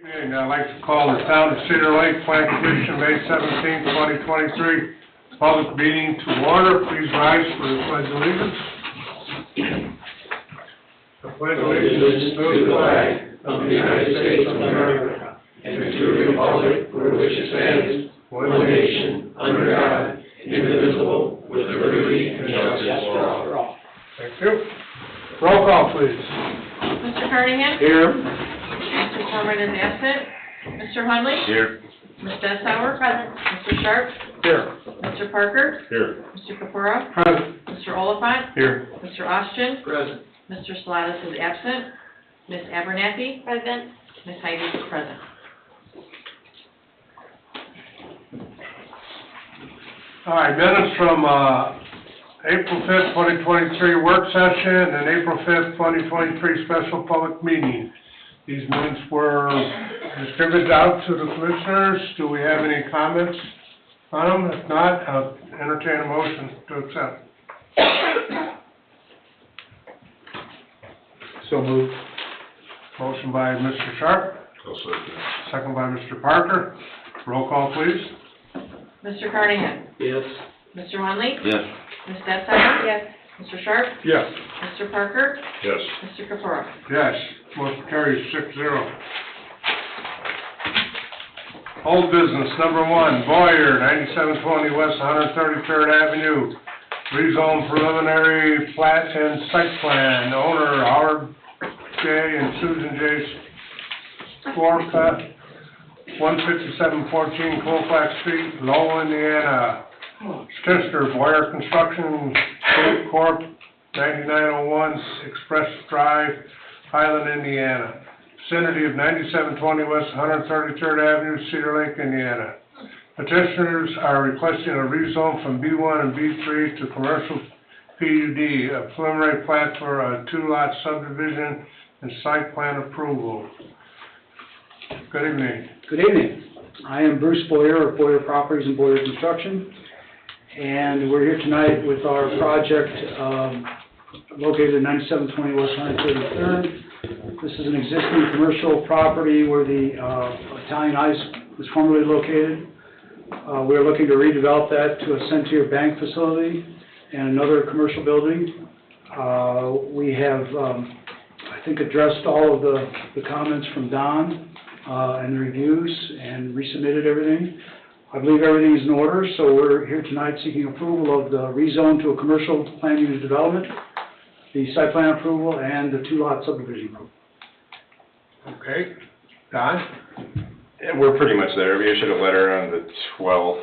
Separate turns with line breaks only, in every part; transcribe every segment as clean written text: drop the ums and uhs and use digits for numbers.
And I'd like to call the Town of Cedar Lake Plan Commission, May 17, 2023, public meeting to order. Please rise for the Pledge of Allegiance. I pledge allegiance to the flag of the United States of America and to the republic for which it stands, one nation, under God, indivisible, with liberty and justice for all. Thank you. Roll call, please.
Mr. Carnahan?
Here.
Mr. Corman is absent. Mr. Hunley?
Here.
Ms. Dessauer? Present. Mr. Sharp?
Here.
Mr. Parker?
Here.
Mr. Capura?
Present.
Mr. Oliphant?
Here.
Mr. Austin?
Present.
Mr. Salatas is absent. Ms. Abernathy? Present. Ms. Heidi is present.
All right, minutes from April 5th, 2023 work session and April 5th, 2023 special public meeting. These minutes were distributed out to the commissioners. Do we have any comments on them? If not, I'll entertain a motion to accept.
So moved.
Motion by Mr. Sharp.
I'll second.
Second by Mr. Parker. Roll call, please.
Mr. Carnahan?
Yes.
Mr. Hunley?
Yes.
Ms. Dessauer? Yes. Mr. Sharp?
Yes.
Mr. Parker?
Yes.
Mr. Capura?
Yes. Motion carries 6-0. Old business, number one, Boyer, 9720 West 133rd Avenue. Rezone preliminary plat and site plan. Owner Howard J. and Susan J. Skorka, 15714 Colfax Street, Lowell, Indiana. Stister, Boyer Construction Corp., 9901 Express Drive, Highland, Indiana. Vicinity of 9720 West 133rd Avenue, Cedar Lake, Indiana. Petitioners are requesting a rezone from B1 and B3 to commercial PUD, a preliminary plat for a two-lot subdivision and site plan approval. Good evening.
Good evening. I am Bruce Boyer of Boyer Properties and Boyer Construction, and we're here tonight with our project located at 9720 West 133rd. This is an existing commercial property where the Italian Ice was formerly located. We are looking to redevelop that to a Centier Bank facility and another commercial building. We have, I think, addressed all of the comments from Don and the reviews and resubmitted everything. I believe everything is in order, so we're here tonight seeking approval of the rezone to a commercial plan unit development, the site plan approval, and the two-lot subdivision approval.
Okay. Don?
Yeah, we're pretty much there. We issued a letter on the 12th.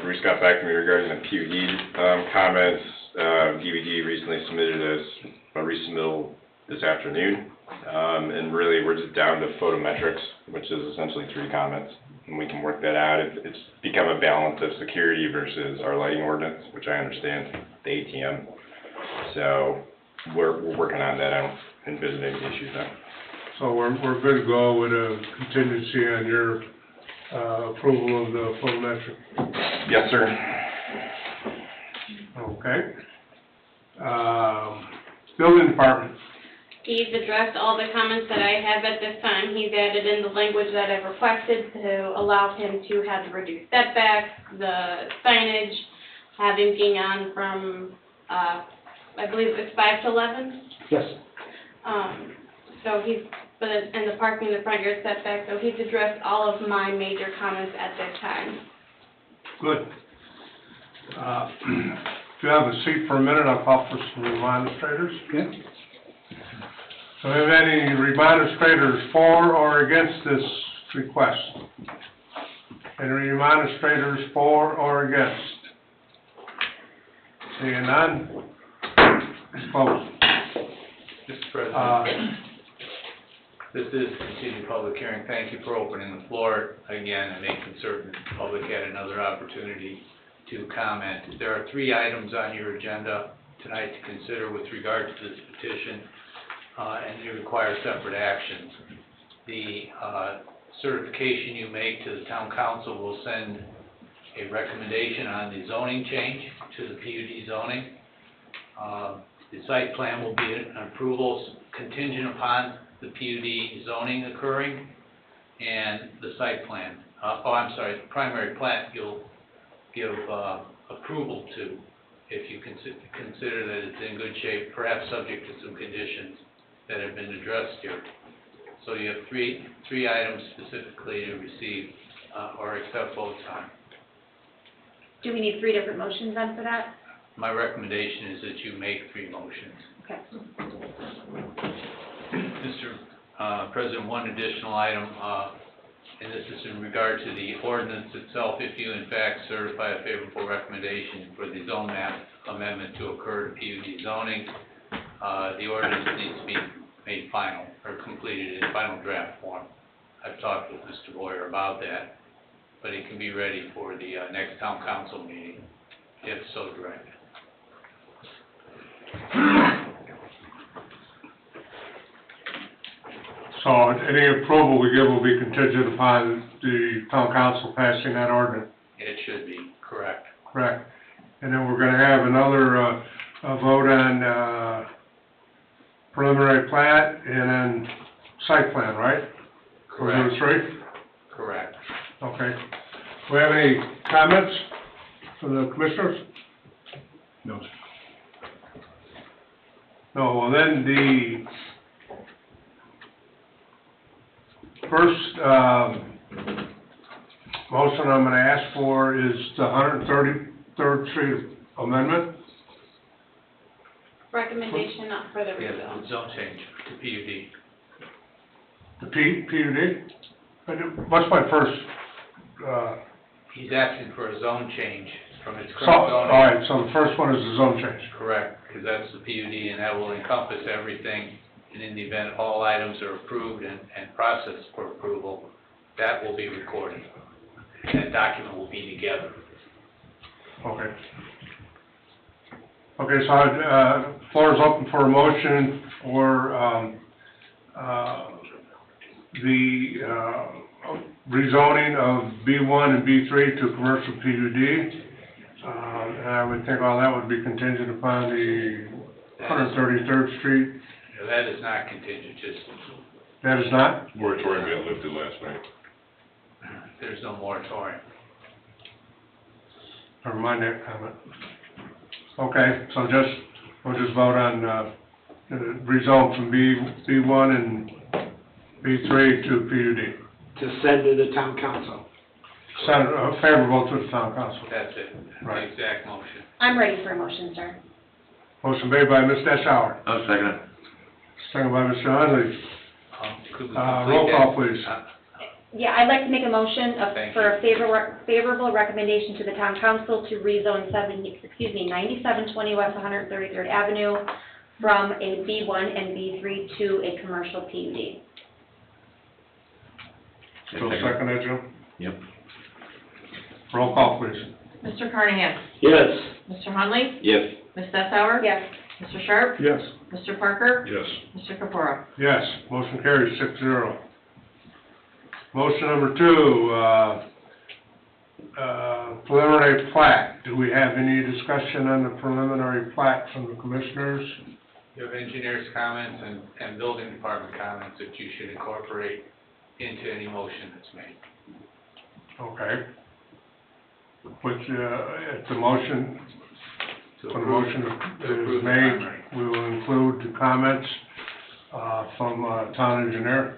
Bruce got back to me regarding the PUD comments. DVD recently submitted as a resubmittal this afternoon. And really, we're just down to photometrics, which is essentially 3 comments. And we can work that out. It's become a balance of security versus our lighting ordinance, which I understand, the ATM. So we're working on that. I don't envision any issues now.
So we're good to go with a contingency on your approval of the photometric.
Yes, sir.
Okay. Building department.
He's addressed all the comments that I have at this time. He's added in the language that I've requested to allow him to have the reduced setbacks, the signage, have him being on from, I believe it's 5 to 11.
Yes.
So and the parking in the front yard setback, so he's addressed all of my major comments at this time.
Good. If you have a seat for a minute, I'll call for some remonstrators.
Okay.
So have any remonstrators for or against this request? Any remonstrators for or against? Seeing none? Close.
Mr. President, this is a continued public hearing. Thank you for opening the floor again and making certain the public had another opportunity to comment. There are 3 items on your agenda tonight to consider with regard to this petition, and they require separate actions. The certification you make to the town council will send a recommendation on the zoning change to the PUD zoning. The site plan will be an approval contingent upon the PUD zoning occurring. and the site plan. The primary plat you'll give approval to if you consider that it's in good shape, perhaps subject to some conditions that have been addressed here. So you have three items specifically to receive or accept votes on.
Do we need 3 different motions then for that?
My recommendation is that you make 3 motions.
Okay.
Mr. President, one additional item, and this is in regard to the ordinance itself. If you in fact certify a favorable recommendation for the zone map amendment to occur to PUD zoning, the ordinance needs to be made final or completed in final draft form. I've talked with Mr. Boyer about that, but it can be ready for the next town council meeting, if so directed.
So any approval we give will be contingent upon the town council passing that ordinance,
It should be, correct.
correct? And then we're gonna have another, vote on, preliminary plat and then site plan, right? Those are the
Correct.
3?
Correct.
Okay. Do we have any comments from the commissioners?
No.
No, well then the first, motion I'm gonna ask for is the 133rd Street amendment.
Recommendation not for the
Yeah,
rezone.
the zone change to PUD.
The PUD? What's my first,
He's asking for a zone change from its
so,
current
all
zoning.
right, so the first one is the zone change.
Correct, because that's the PUD, and that will encompass everything, and in the event all items are approved and processed for approval, that will be recorded. That document will be together.
Okay. Okay, so, floor is open for a motion for, the, rezoning of B1 and B3 to commercial PUD. And I would think all that would be contingent upon the 133rd Street.
Now, that is not contingent, just,
That is not?
Moratorium got lifted last night.
there's no moratorium.
Never mind that comment. Okay, so we'll just vote on, rezone from B1 and B3 to PUD.
To send to the town council.
Send, favorable to the town council.
That's it,
Right.
the exact motion.
I'm ready for a motion, sir.
Motion made by Ms. Deschauer,
I'll second it.
second by Mr. Hunley.
Could we
Roll
complete
call,
that?
please.
Yeah, I'd like to make a motion
Thank
for a favorable recommendation to the town council to rezone 9720 West 133rd Avenue from a B1 and B3 to a commercial PUD.
So second that, Jim?
Yep.
Roll call, please.
Mr. Carnahan?
Yes.
Mr. Hunley?
Yes.
Ms. Dessauer?
Yes.
Mr. Sharp?
Yes.
Mr. Parker?
Yes.
Mr. Capora?
Yes, motion carries 6-0. Motion number 2, preliminary plat. Do we have any discussion on the preliminary plat from the commissioners?
You have engineers' comments and building department comments that you should incorporate into any motion that's made.
Okay. Which, if the motion,
To
when the
approve-
motion
to
is
approve the
made,
primary.
we will include the comments, from, town engineer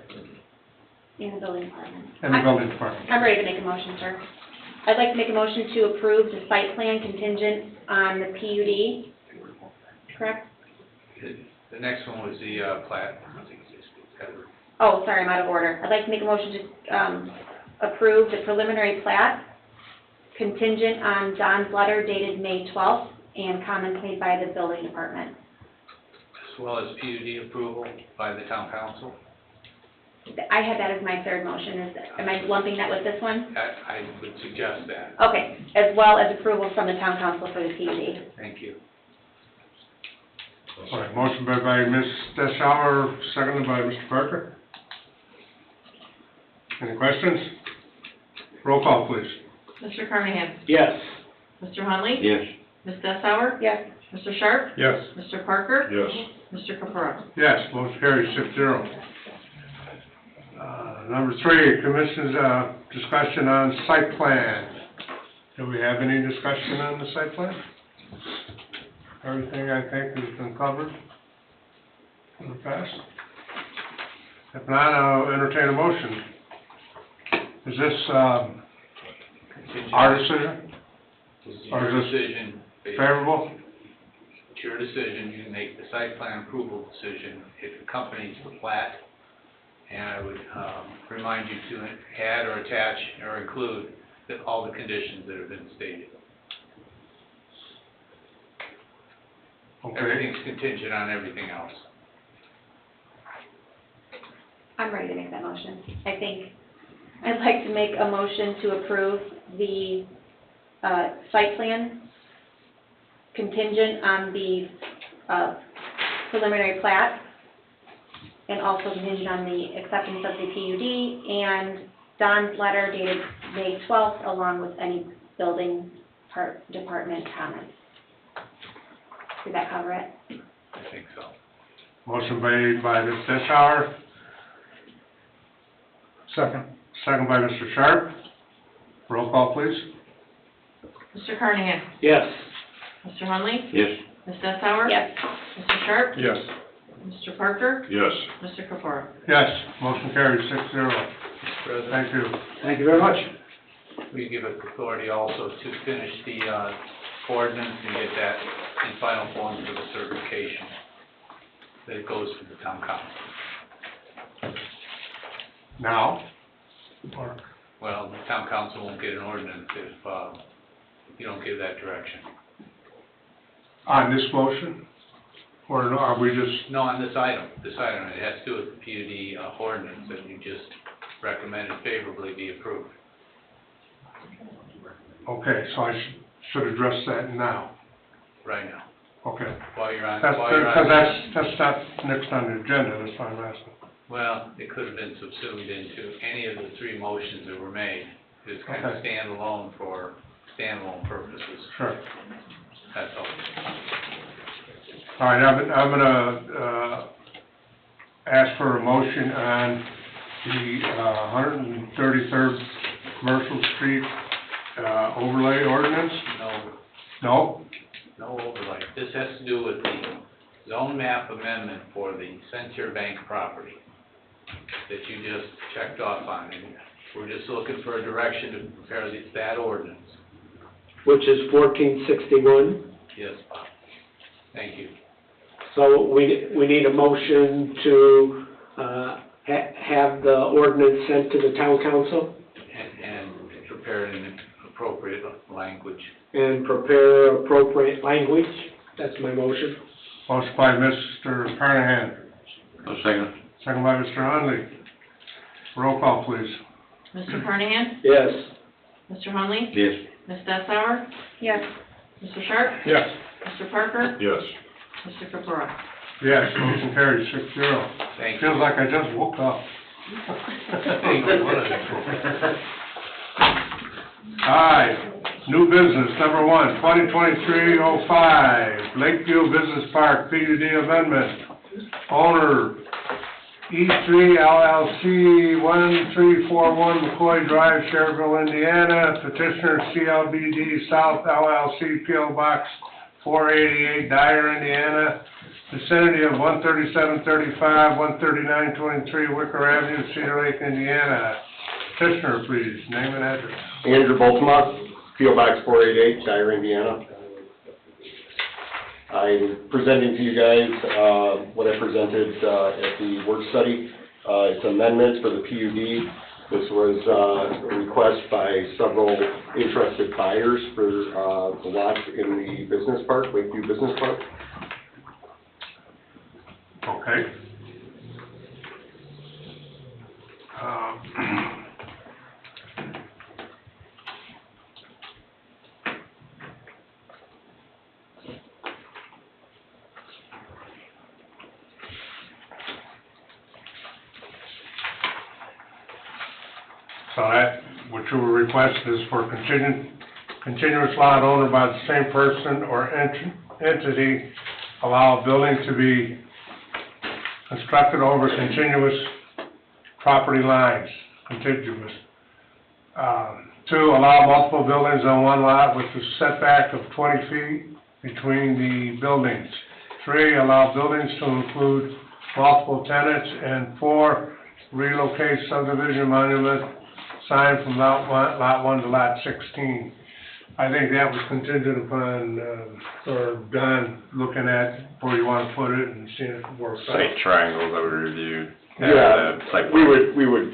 In the building department.
and the building department.
I'm ready to make a motion, sir. I'd like to make a motion to approve the site plan contingent on the PUD, correct?
The next one was the plat.
Oh, sorry, I'm out of order. I'd like to make a motion to, approve the preliminary plat contingent on Don's letter dated May 12th and comments made by the building department.
As well as PUD approval by the town council.
I had that as my third motion. Am I lumping that with this one?
I would suggest that.
Okay, as well as approval from the town council for the PUD.
Thank you.
All right, motion made by Ms. Deschauer, seconded by Mr. Parker. Any questions? Roll call, please.
Mr. Carnahan?
Yes.
Mr. Hunley?
Yes.
Ms. Dessauer?
Yes.
Mr. Sharp?
Yes.
Mr. Parker?
Yes.
Mr. Capora?
Yes, motion carries 6-0. Number 3, Commission's, discussion on site plan. Do we have any discussion on the site plan? Everything, I think, has been covered in the past. If not, I'll entertain a motion. Is this,
Contingent-
our decision,
This is
or
your
is this
decision.
favorable?
It's your decision. You can make the site plan approval decision. It accompanies the plat. And I would, remind you to add or attach or include all the conditions that have been stated.
Okay,
Everything's contingent on everything else.
I'm ready to make that motion. I think I'd like to make a motion to approve the site plan contingent on the preliminary plat, and also contingent on the acceptance of the PUD and Don's letter dated May 12th, along with any building department comments. Did that cover it?
I think so.
motion made by Ms. Deschauer. Second by Mr. Sharp. Roll call, please.
Mr. Carnahan?
Yes.
Mr. Hunley?
Yes.
Ms. Dessauer?
Yes.
Mr. Sharp?
Yes.
Mr. Parker?
Yes.
Mr. Capora?
Yes, motion carries 6-0.
Mr. President,
Thank you.
Thank you very much.
we give us authority also to finish the, ordinance and get that in final form for the certification that it goes to the town council.
Now, or,
Well, the town council won't get an ordinance if, you don't give that direction.
on this motion? Or are we just,
No, on this item, it has to do with the PUD, ordinance that you just recommended favorably be approved.
okay, so I should address that now.
Right now,
Okay.
while you're on,
That's, because that's not next on the agenda, that's why I'm asking.
well, it could have been subsumed into any of the 3 motions that were made. It's kind of
Okay.
standalone for standalone purposes,
Sure.
that's all.
All right, I'm gonna, ask for a motion on the, 133rd Commercial Street, overlay ordinance.
No,
No?
no overlay. This has to do with the zone map amendment for the Center Bank property that you just checked off on. And we're just looking for a direction to prepare that ordinance.
which is 1461.
Yes, Bob. Thank you.
So we need a motion to have the ordinance sent to the town council
And prepare an appropriate language.
and prepare appropriate language. That's my motion.
Motion by Mr. Carnahan,
A second.
second by Mr. Hunley. Roll call, please.
Mr. Carnahan?
Yes.
Mr. Hunley?
Yes.
Ms. Dessauer?
Yes.
Mr. Sharp?
Yes.
Mr. Parker?
Yes.
Mr. Capora?
Yes, motion carries 6-0.
Thank you.
Feels like I just woke up. All right, new business, number 1, 2023-05, Lakeview Business Park PUD amendment. Owner, E3 LLC, 1341 McCoy Drive, Sherrville, Indiana. Petitioner CLBD South LLC, PO Box 488, Dyer, Indiana. Vicinity of 13735, 13923 Wicker Avenue, Cedar Lake, Indiana. Petitioner, please, name and address.
Andrew Boltema, P.O. Box 488, Dyer, Indiana. I'm presenting to you guys what I presented at the work study. It's amendment for the PUD. This was a request by several interested buyers for the lots in the business park, Lakeview Business Park.
Okay. So that, what you were requesting is for continuous lot owner by the same person or entity, allow a building to be constructed over continuous property lines, contiguous. 2, allow multiple buildings on one lot with a setback of 20 feet between the buildings. 3, allow buildings to include multiple tenants. And 4, relocate subdivision monument sign from lot 1 to lot 16. I think that was contingent upon, or Don looking at where you want to put it and seeing if it works out.
Site triangles that were reviewed.
Yeah,
Site
we would,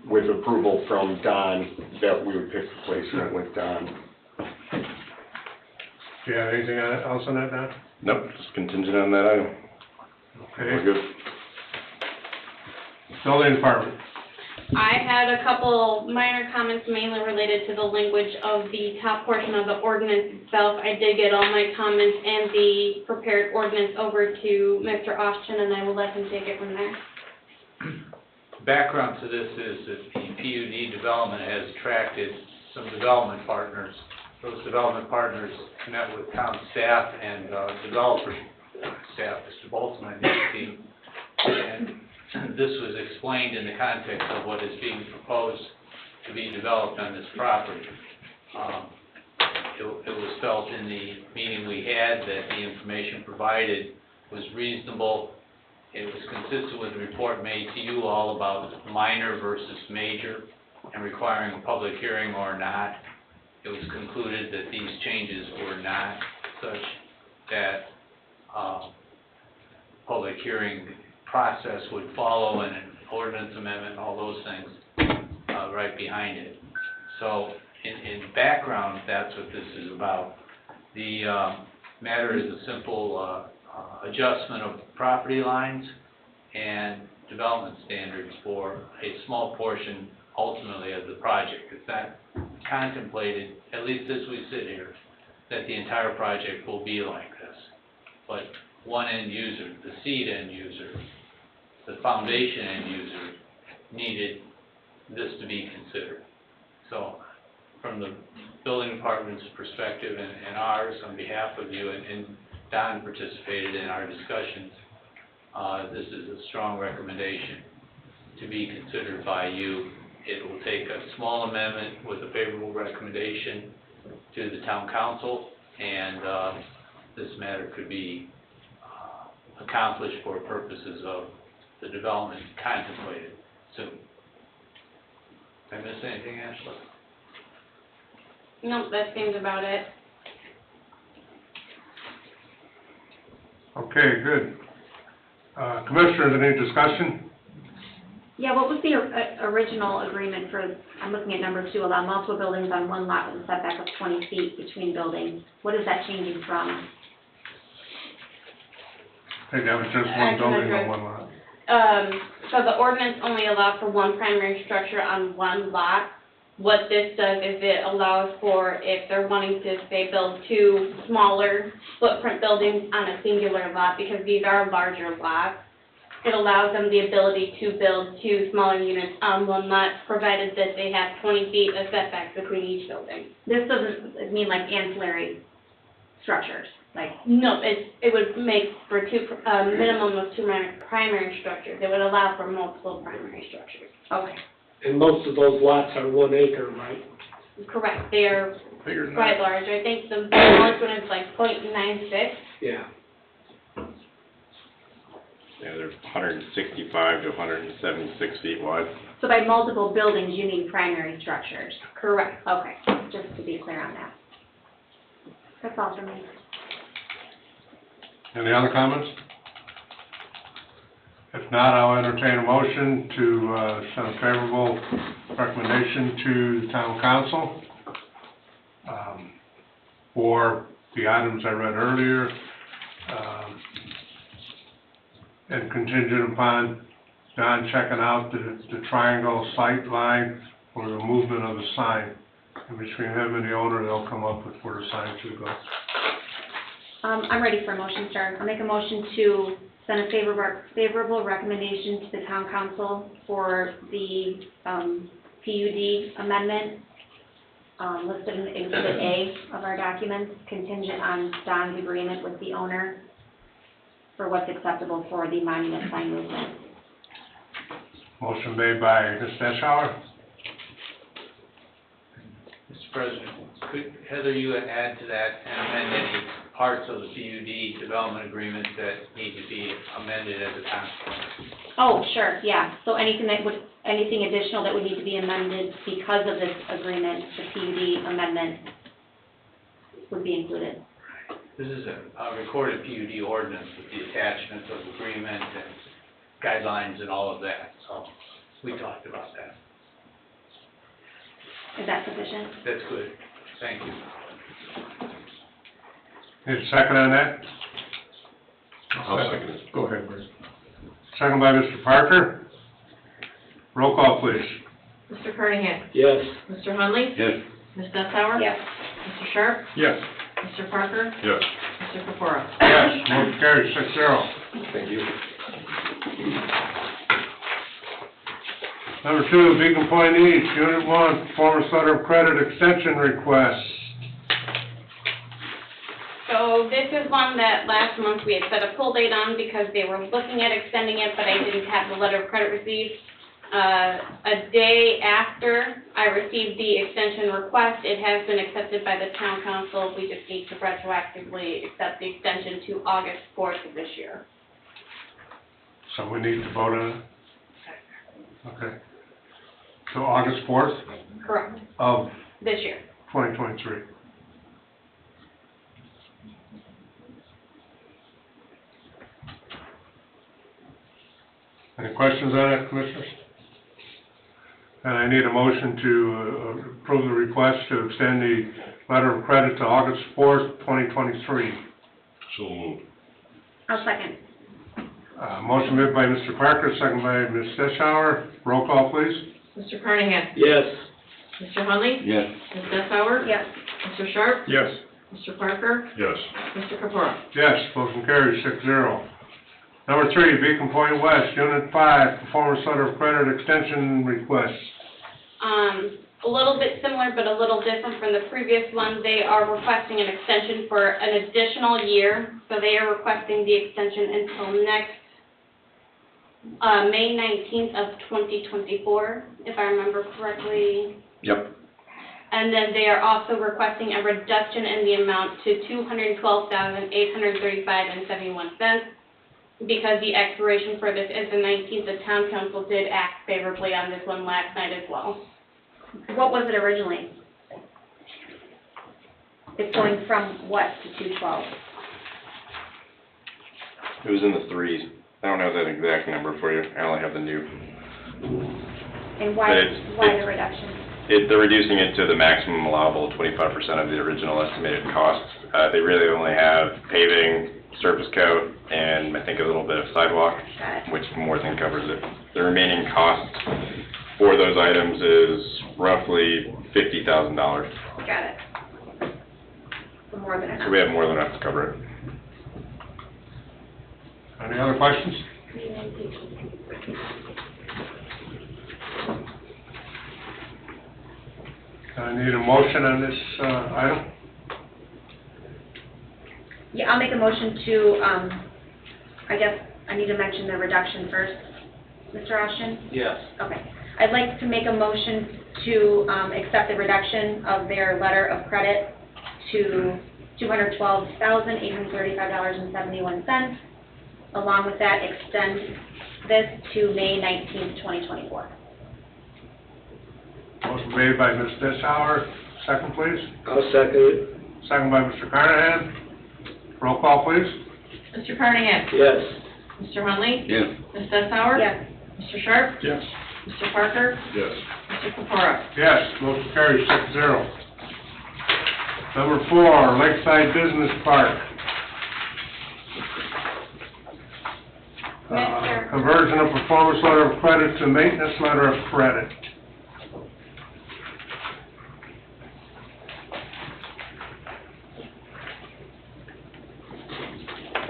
with approval from Don, that we would pick the placement with Don.
Do you have anything else on that, Don?
Nope, just contingent on that item. We're
Okay.
good.
Building department.
I had a couple minor comments mainly related to the language of the top portion of the ordinance itself. I did get all my comments and the prepared ordinance over to Mr. Austin, and I will let him take it from there.
Background to this is that the PUD development has attracted some development partners. Those development partners met with town staff and developer staff, Mr. Bolton and his team. And this was explained in the context of what is being proposed to be developed on this property. It was felt in the meeting we had that the information provided was reasonable. It was consistent with the report made to you all about minor versus major and requiring a public hearing or not. It was concluded that these changes were not such that public hearing process would follow and an ordinance amendment, all those things right behind it. So in background, that's what this is about. The matter is a simple adjustment of property lines and development standards for a small portion ultimately of the project. It's not contemplated, at least as we sit here, that the entire project will be like this. But one end user, the seed end user, the foundation end user needed this to be considered. So from the building department's perspective and ours on behalf of you, and Don participated in our discussions, this is a strong recommendation to be considered by you. It will take a small amendment with a favorable recommendation to the town council, and this matter could be accomplished for purposes of the development contemplated soon. Did I miss anything, Ashley?
Nope, that seems about it.
Okay, good. Commissioners, any discussion?
Yeah, what was the original agreement for, I'm looking at number 2, allow multiple buildings on one lot with a setback of 20 feet between buildings. What is that changing from?
I think that was just
I
one
can
building on
address-
one lot.
So the ordinance only allows for one primary structure on one lot. What this does is it allows for, if they're wanting to, say, build 2 smaller footprint buildings on a singular lot, because these are larger lots, it allows them the ability to build 2 smaller units on one lot, provided that they have 20 feet of setbacks between each building.
This doesn't mean like ancillary structures, like,
No, it would make for minimum of 2 primary structures. It would allow for multiple primary structures.
okay.
And most of those lots are 1 acre, right?
Correct, they are
Bigger than
quite
that.
large. I think the smallest one is like .96.
Yeah.
Yeah, they're 165 to 176 feet wide.
So by multiple buildings, you mean primary structures?
Correct.
Okay, just to be clear on that. That's all for me.
Any other comments? If not, I'll entertain a motion to send a favorable recommendation to the town council for the items I read earlier, and contingent upon Don checking out the triangle sight line for the movement of the sign. And between him and the owner, they'll come up with where the sign should go.
I'm ready for a motion, sir. I'll make a motion to send a favorable recommendation to the town council for the PUD amendment listed in Exhibit A of our documents, contingent on Don's agreement with the owner for what's acceptable for the monument sign movement.
Motion made by Ms. Deschauer,
Mr. President, could Heather, you add to that and amend any parts of the PUD development agreement that need to be amended as a consequence?
Oh, sure, yeah. So anything additional that would need to be amended because of this agreement, the PUD amendment would be included.
This is a recorded PUD ordinance with the attachments of agreement and guidelines and all of that, so we talked about that.
Is that sufficient?
That's good, thank you.
need a second on that?
I'll second it. Go ahead, Bruce.
Second by Mr. Parker. Roll call, please.
Mr. Carnahan?
Yes.
Mr. Hunley?
Yes.
Ms. Deschauer?
Yes.
Mr. Sharp?
Yes.
Mr. Parker?
Yes.
Mr. Capora?
Yes, motion carries 6-0.
Thank you.
Number 2, Beacon Point East, Unit 1, performance letter of credit extension request.
So this is one that last month we had set a pull date on because they were looking at extending it, but I didn't have the letter of credit received. A day after I received the extension request, it has been accepted by the town council. We just need to retroactively accept the extension to August 4th of this year.
So we need to vote on it? Okay. So August 4th
Correct.
of
This year.
2023. Any questions on that, Commissioners? And I need a motion to approve the request to extend the letter of credit to August 4th, 2023.
So moved.
I'll second.
Motion made by Mr. Parker, second by Ms. Deschauer. Roll call, please.
Mr. Carnahan?
Yes.
Mr. Hunley?
Yes.
Ms. Deschauer?
Yes.
Mr. Sharp?
Yes.
Mr. Parker?
Yes.
Mr. Capora?
Yes, motion carries 6-0. Number 3, Beacon Point West, Unit 5, performance letter of credit extension request.
A little bit similar, but a little different from the previous one. They are requesting an extension for an additional year. So they are requesting the extension until next, May 19th of 2024, if I remember correctly.
Yep.
And then they are also requesting a reduction in the amount to $212,835.71. Because the expiration for this is the 19th, the town council did act favorably on this one last night as well.
What was it originally? It's going from what to 212?
It was in the 3s. I don't have that exact number for you. I only have the new.
And why,
But it's-
why the reduction?
They're reducing it to the maximum allowable 25% of the original estimated cost. They really only have paving, surface coat, and I think a little bit of sidewalk,
Got it.
which more than covers it. The remaining cost for those items is roughly $50,000.
Got it. So more than enough.
So we have more than enough to cover it.
Any other questions? I need a motion on this item.
Yeah, I'll make a motion to, I guess I need to mention the reduction first, Mr. Austin?
Yes.
Okay. I'd like to make a motion to accept the reduction of their letter of credit to $212,835.71. Along with that, extend this to May 19th, 2024.
Motion made by Ms. Deschauer. Second, please.
I'll second it.
Second by Mr. Carnahan. Roll call, please.
Mr. Carnahan?
Yes.
Mr. Hunley?
Yes.
Ms. Deschauer?
Yes.
Mr. Sharp?
Yes.
Mr. Parker?
Yes.
Mr. Capora?
Yes, motion carries 6-0. Number 4, Lakeside Business Park.
Mr.
Conversion of performance letter of credit to maintenance letter of credit.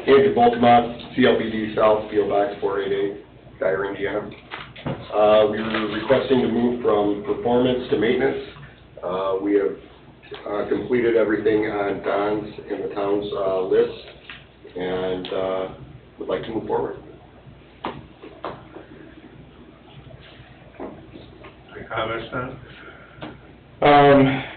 Andrew Boltamont, CLPD South, PO Box 488, Dyer, Indiana. We were requesting to move from performance to maintenance. We have completed everything on Don's and the town's list, and would like to move forward.
comments then?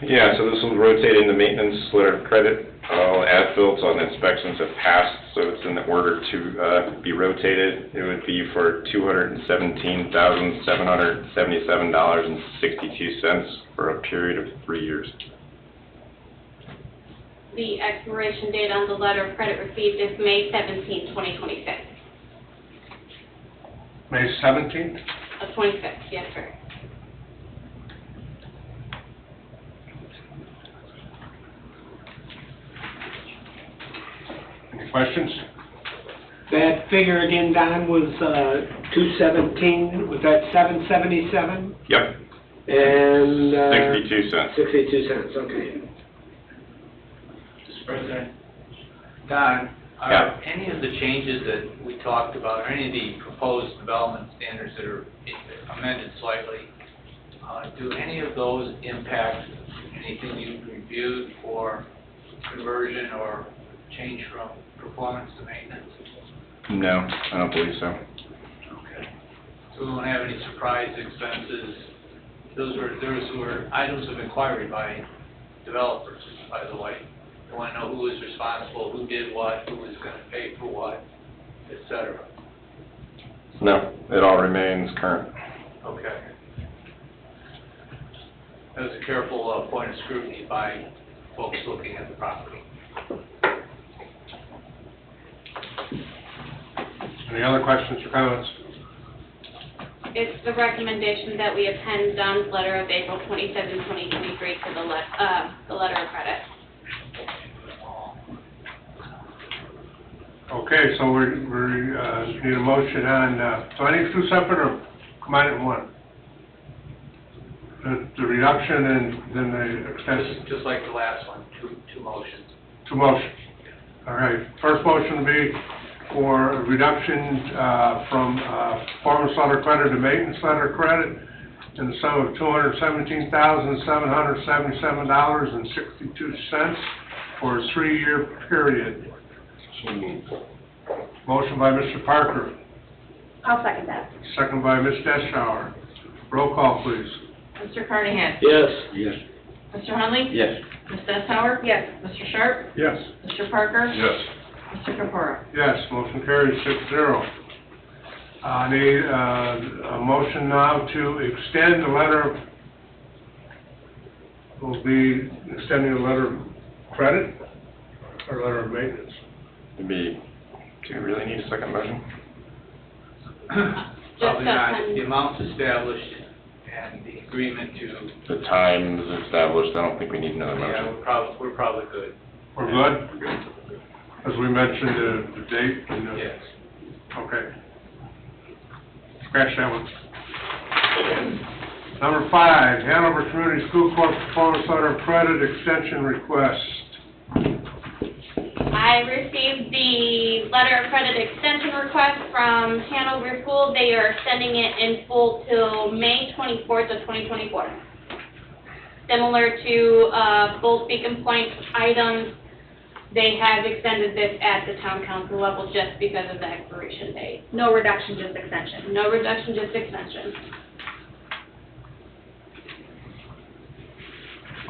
Yeah, so this will rotate into maintenance letter of credit. All as-bills on inspections have passed, so it's in order to be rotated. It would be for $217,777.62 for a period of 3 years.
The expiration date on the letter of credit received is May 17, 2026.
May 17th?
26, yes, sir.
Any questions?
That figure again, Don, was 217, was that 777?
Yep,
And...
62 cents.
62 cents, okay.
Mr. President? Don,
Yeah.
are any of the changes that we talked about, or any of the proposed development standards that are amended slightly, do any of those impact anything you've reviewed for conversion or change from performance to maintenance?
No, I don't believe so.
Okay. So we won't have any surprise expenses. Those were items of inquiry by developers, by the way. They want to know who was responsible, who did what, who was going to pay for what, et cetera.
No, it all remains current.
Okay. That was a careful point of scrutiny by folks looking at the property.
Any other questions or comments?
It's the recommendation that we append Don's letter of April 27, 2023 to the letter of credit.
Okay, so we need a motion on, so I think two separate or combine it in one? The reduction and then the extension?
Just like the last one, two motions.
Two motions. All right, first motion would be for a reduction from performance letter credit to maintenance letter credit in the sum of $217,777.62 for a 3-year period. Motion by Mr. Parker,
I'll second that.
second by Ms. Deschauer. Roll call, please.
Mr. Carnahan?
Yes.
Yes.
Mr. Hunley?
Yes.
Ms. Deshauer?
Yes.
Mr. Sharp?
Yes.
Mr. Parker?
Yes.
Mr. Capora?
Yes, motion carries 6-0. I need a motion now to extend the letter, will be extending the letter of credit or letter of maintenance?
It'd be, do you really need a second motion?
Probably not.
append-
The amounts established and the agreement to,
The time is established, I don't think we need another
yeah,
motion.
we're probably good.
We're good? As we mentioned, the date and the...
Yes.
Okay. Scratch that one. Number 5, Hanover Community School Corp. Performance Letter of Credit Extension Request.
I received the letter of credit extension request from Hanover School. They are extending it in full till May 24th of 2024. Similar to both Beacon Point items, they have extended this at the town council level just because of the expiration date.
No reduction, just extension.
No reduction, just extension.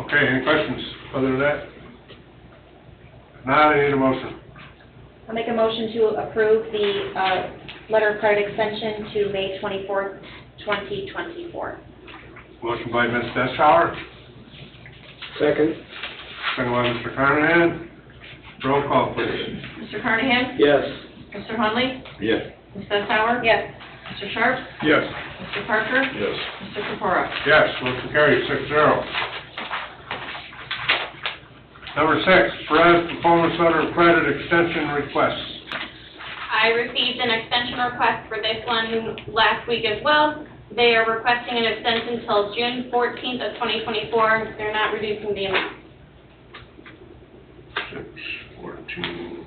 Okay, any questions other than that? If not, I need a motion.
I'll make a motion to approve the letter of credit extension to May 24th, 2024.
Motion by Ms. Deschauer,
Second?
second by Mr. Carnahan. Roll call, please.
Mr. Carnahan?
Yes.
Mr. Hunley?
Yes.
Ms. Deshauer?
Yes.
Mr. Sharp?
Yes.
Mr. Parker?
Yes.
Mr. Capora?
Yes, motion carries 6-0. Number 6, Perez Performance Letter of Credit Extension Request.
I received an extension request for this one last week as well. They are requesting an extension until June 14th of 2024. They're not reducing the amount.
6/14.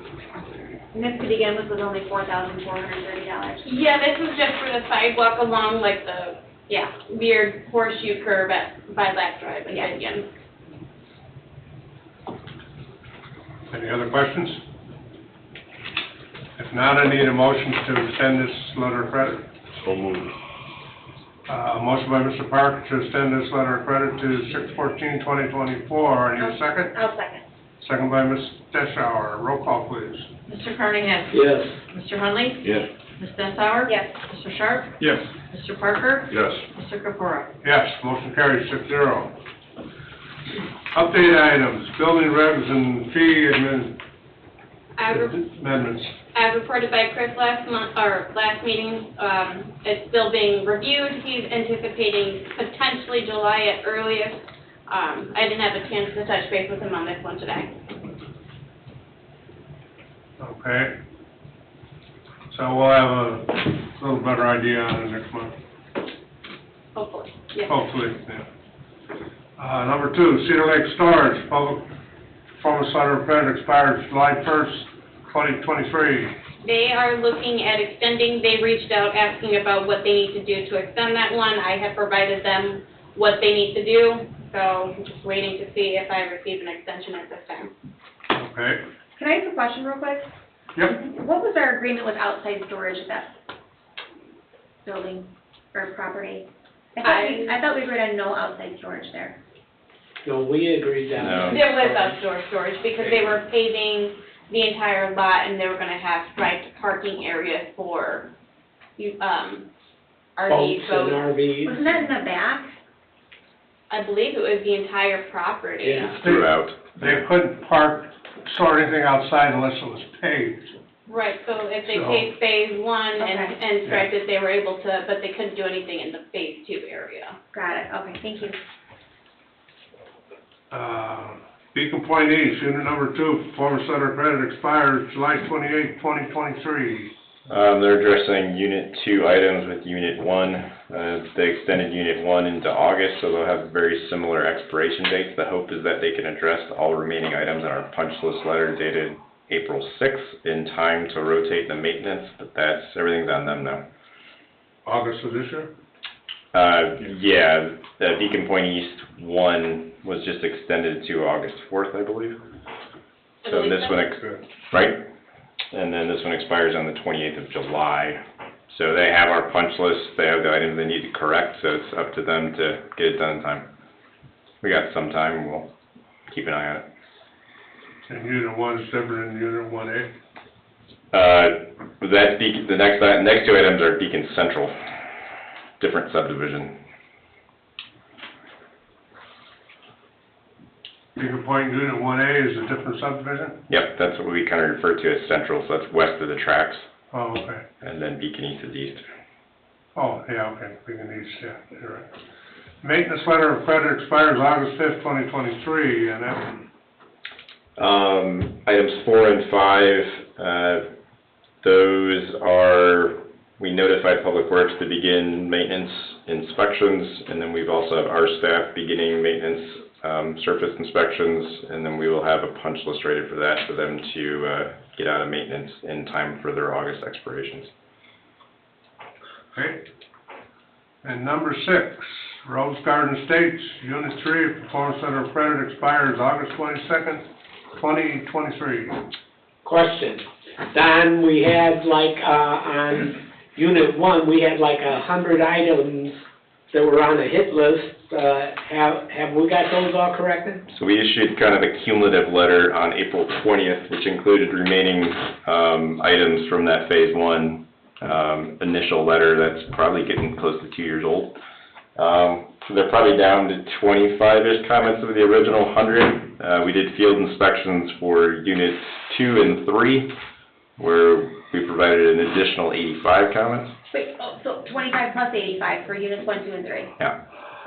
And this to begin with was only $4,430.
Yeah, this was just for the sidewalk along like the, weird horseshoe curve by Black Drive in Vivian.
Any other questions? If not, I need a motion to extend this letter of credit.
So moved.
Motion by Mr. Parker to extend this letter of credit to 6/14/2024. I need a second.
I'll second.
Second by Ms. Deschauer. Roll call, please.
Mr. Carnahan?
Yes.
Mr. Hunley?
Yes.
Ms. Dessauer?
Yes.
Mr. Sharp?
Yes.
Mr. Parker?
Yes.
Mr. Capura?
Yes, motion carries 6-0. Update items, building regs and fee amendments.
As reported by Chris last month, or last meeting, it's still being reviewed. He's anticipating potentially July at earliest. I didn't have a chance to touch base with him on this one today.
Okay. So we'll have a little better idea on it next month,
Hopefully, yes.
hopefully, yeah. Number 2, Cedar Lake Storage, public performance letter of credit expires July 1st, 2023.
They are looking at extending, they reached out asking about what they need to do to extend that one. I have provided them what they need to do, so I'm just waiting to see if I receive an extension at this time.
Okay,
Can I ask a question real quick?
yep.
What was our agreement with outside storage at that building or property? I thought we agreed on no outside storage there.
No, we agreed that.
No.
There was outdoor storage because they were paving the entire lot and they were gonna have striped parking areas for, RVs,
Boats and
boats.
RVs.
Wasn't that in the back?
I believe it was the entire property.
Yeah.
Throughout.
They couldn't store anything outside unless it was paved.
Right, so if they
So-
paved phase one
Okay.
and striped it, they were able to, but they couldn't do anything in the phase 2 area.
Got it, okay, thank you.
Beacon Point East, unit number 2, performance letter of credit expires July 28th, 2023.
They're addressing Unit 2 items with Unit 1. They extended Unit 1 into August, so they'll have very similar expiration dates. The hope is that they can address all remaining items in our punch list letter dated April 6th in time to rotate the maintenance, but everything's on them now.
August of this year?
Yeah, Beacon Point East 1 was just extended to August 4th, I believe.
I
So
believe
this
so.
one, right? And then this one expires on the 28th of July. So they have our punch list, they have the items they need to correct, so it's up to them to get it done in time. We got some time, we'll keep an eye on it.
And unit 1 is different than unit 1A?
That's Beacon, the next 2 items are Beacon Central, different subdivision.
Beacon Point unit 1A is a different subdivision?
Yep, that's what we kind of refer to as Central, so that's west of the tracks,
Oh, okay.
and then Beacon East is east.
Oh, yeah, okay, Beacon East, yeah, you're right. Maintenance letter of credit expires August 5th, 2023, and that,
Items 4 and 5, those are, we notified Public Works to begin maintenance inspections, and then we've also have our staff beginning maintenance, surface inspections, and then we will have a punch list ready for that, for them to, get out of maintenance in time for their August expirations.
okay. And number 6, Rose Garden Estates, unit 3, performance letter of credit expires August 22nd, 2023.
Question. Don, we had on Unit 1, we had 100 items that were on a hit list. Have we got those all corrected?
So we issued kind of a cumulative letter on April 20th, which included remaining, items from that Phase 1, initial letter that's probably getting close to 2 years old. So they're probably down to 25-ish comments of the original 100. We did field inspections for units 2 and 3, where we provided an additional 85 comments.
Wait, so 25 plus 85 for units 1, 2, and 3?
Yeah.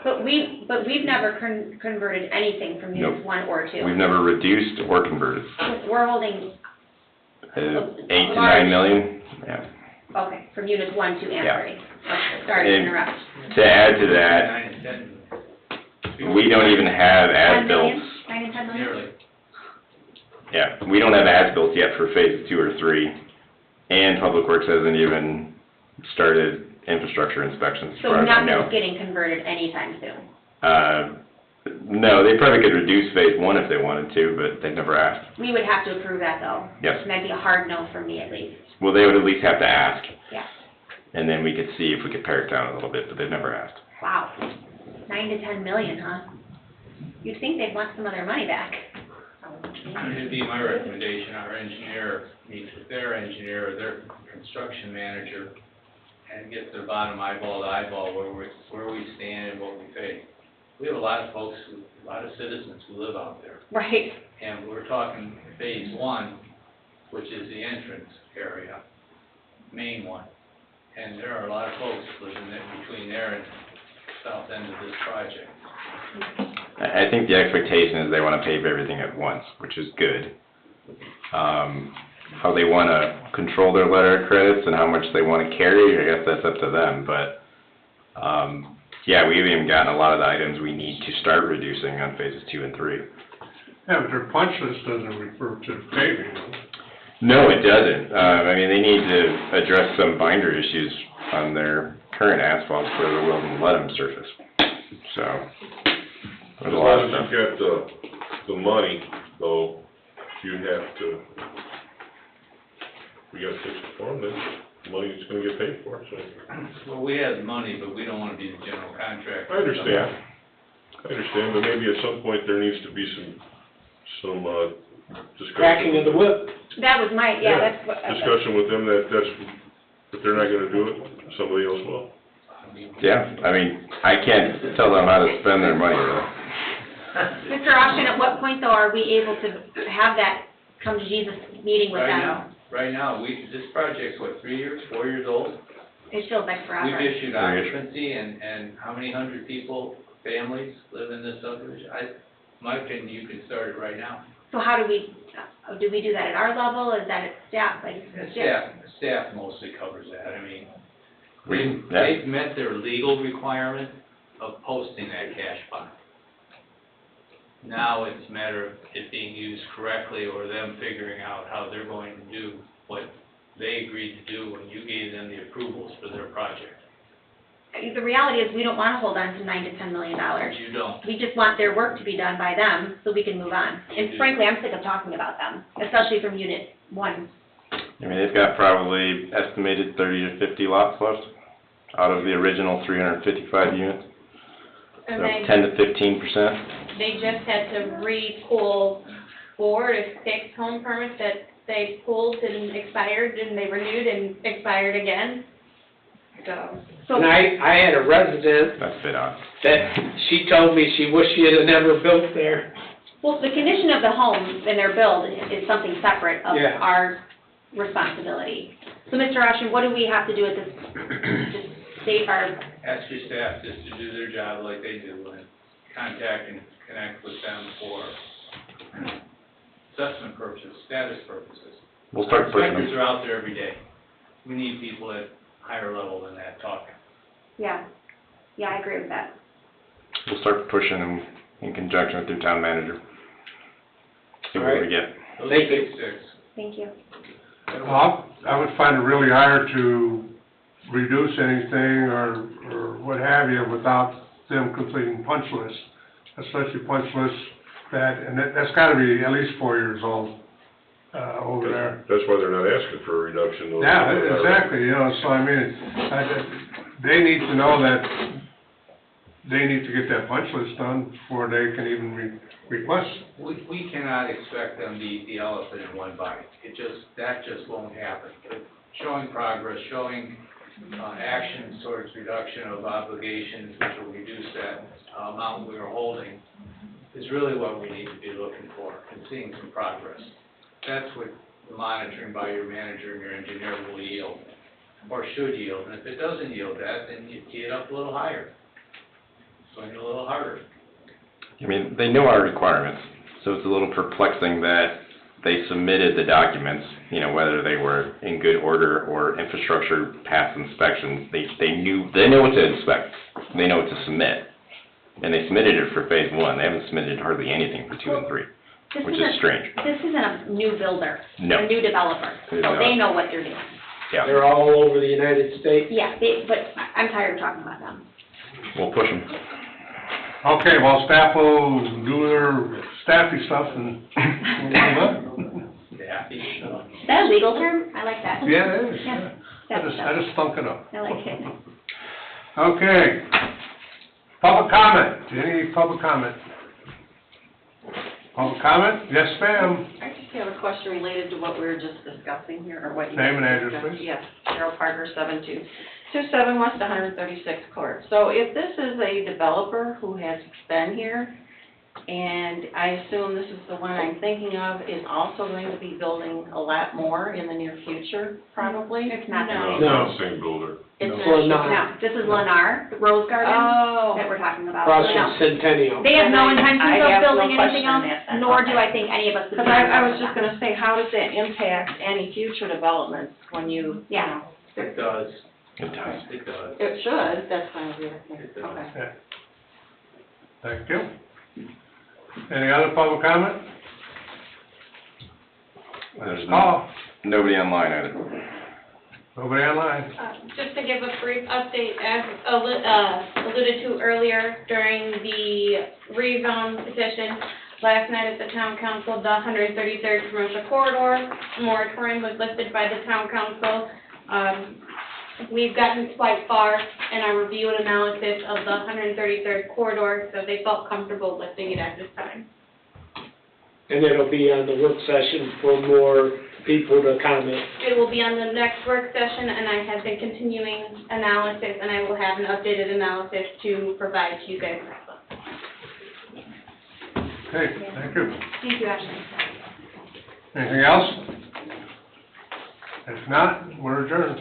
But we've never converted anything from units
Nope.
1 or 2.
We've never reduced or converted.
We're holding,
8 to 9 million, yeah.
okay, from units 1, 2, and 3.
Yeah.
Okay, sorry to
And-
interrupt.
To add to that,
9 and 10.
we don't even have
10
as-built.
million? 9 and 10 million?
Nearly.
Yeah, we don't have as-built yet for Phase 2 or 3, and Public Works hasn't even started infrastructure inspections, as
So
far as I know.
nothing's getting converted anytime soon?
No, they probably could reduce Phase 1 if they wanted to, but they've never asked.
We would have to approve that, though.
Yes.
And that'd be a hard no for me, at least.
Well, they would at least have to ask.
Yeah.
and then we could see if we could pare it down a little bit, but they've never asked.
Wow, 9 to 10 million, huh? You'd think they'd want some of their money back.
It'd be my recommendation, our engineer meets with their engineer or their construction manager and gets their bottom eyeball to eyeball where we stand and what we face. We have a lot of folks, a lot of citizens who live out there.
Right.
And we're talking phase one, which is the entrance area, main one. And there are a lot of folks living there, between there and south end of this project.
I think the expectation is they wanna pave everything at once, which is good. How they wanna control their letter of credits and how much they wanna carry, I guess that's up to them, but, yeah, we haven't even gotten a lot of the items we need to start reducing on phases 2 and 3.
Yeah, but their punch list doesn't refer to paving, though.
No, it doesn't. I mean, they need to address some binder issues on their current asphalt where they're willing to let them surface. So, there's a lot of stuff.
As long as you've got the money, though, you have to, we got to fix the form, then money's gonna get paid for, so.
Well, we have the money, but we don't wanna be the general contractor.
I understand, but maybe at some point there needs to be some discussion.
Cracking of the whip.
That was my, that's what.
Discussion with them that if they're not gonna do it, somebody else will.
Yeah, I mean, I can't tell them how to spend their money, though.
Mr. Austin, at what point though are we able to have that come to Jesus meeting with them?
Right now, this project's what, 3 years, 4 years old?
It feels like forever.
We've issued occupancy and how many hundred people, families live in this subdivision? In my opinion, you can start it right now.
So how do we do that at our level? Is that at staff, like?
Staff mostly covers that. I mean,
Yeah.
they've met their legal requirement of posting that cash bond. Now it's a matter of it being used correctly or them figuring out how they're going to do what they agreed to do when you gave them the approvals for their project.
The reality is, we don't wanna hold on to $9 to $10 million.
You don't.
We just want their work to be done by them, so we can move on. And frankly, I'm sick of talking about them, especially from Unit 1.
I mean, they've got probably estimated 30 to 50 lots left out of the original 355 units. So
And they,
10 to 15%.
they just had to re-pull 4 to 6 home permits that they pulled and expired, and they renewed and expired again. So,
And I had a resident
That's a bit odd.
that she told me she wished she had never built there.
Well, the condition of the home and their build is something separate of
Yeah.
our responsibility. So, Mr. Oshin, what do we have to do at this, to state our,
Ask your staff just to do their job like they do and contact and connect with them for assessment purposes, status purposes.
We'll start pushing
Inspectors
them.
are out there every day. We need people at higher level than that talking.
yeah, I agree with that.
We'll start pushing them in conjunction with their town manager. See what we get.
Those
Thank
are big
you.
six.
Thank you.
Well, I would find it really hard to reduce anything or what have you without them completing punch lists, especially punch lists that's gotta be at least 4 years old, over there.
That's why they're not asking for a reduction. though.
Yeah, exactly, so I mean, they need to know that they need to get that punch list done before they can even request.
We cannot expect them to eat the elephant in one bite. That just won't happen. But showing progress, showing actions towards reduction of obligations, which will reduce that amount we are holding, is really what we need to be looking for, and seeing some progress. That's what the monitoring by your manager and your engineer will yield, or should yield. And if it doesn't yield that, then you tee it up a little higher, swing it a little harder.
I mean, they know our requirements, so it's a little perplexing that they submitted the documents, whether they were in good order or infrastructure past inspections. They know what to inspect, they know what to submit. And they submitted it for phase 1, they haven't submitted hardly anything for 2 and 3, which is strange.
This isn't a new builder.
No.
A new developer,
It is
so they
not.
know what they're doing.
Yeah,
They're all over the United States.
Yeah, but I'm tired of talking about them.
we'll push them.
Okay, well, staff will do their staffy stuff and we'll move on.
Happy.
Is that a legal term? I like that.
Yeah, it is,
Yeah.
yeah. I just thunk it up.
I like it.
Okay. Public comment, any public comment? Public comment? Yes, ma'am.
I just have a question related to what we were just discussing here, or what you...
Name and address,
discussed.
please.
Yes, Cheryl Parker, 7227 West 136th Court. So if this is a developer who has been here, and I assume this is the one I'm thinking of, is also going to be building a lot more in the near future, probably?
It's not.
No,
No.
not the same builder.
It's
For
not.
now.
No, this is Lennar, the Rose Garden
Oh.
that we're talking about.
Across
No.
from Centennial.
They have no intentions
I
of
have no
building anything
question
else,
on that then.
nor do
Okay.
I think any of us would.
Because
be
I was
involved
just
with
gonna say, how does that impact any future developments when you...
Yeah.
It does,
It does.
it does.
It should, that's why we were
It
thinking,
does.
okay.
Yeah. Thank you. Any other public comment?
There's
Oh,
nobody online either.
nobody online?
Just to give a brief update, as alluded to earlier during the rezone petition, last night at the town council, the 133rd commercial corridor moratorium was lifted by the town council. We've gotten quite far in our review and analysis of the 133rd corridor, so they felt comfortable lifting it at this time.
And it'll be on the work session for more people to comment.
It will be on the next work session, and I have been continuing analysis, and I will have an updated analysis to provide to you guys next month.
Okay, thank you.
Thank you, Ashley.
Anything else? If not, we're adjourned.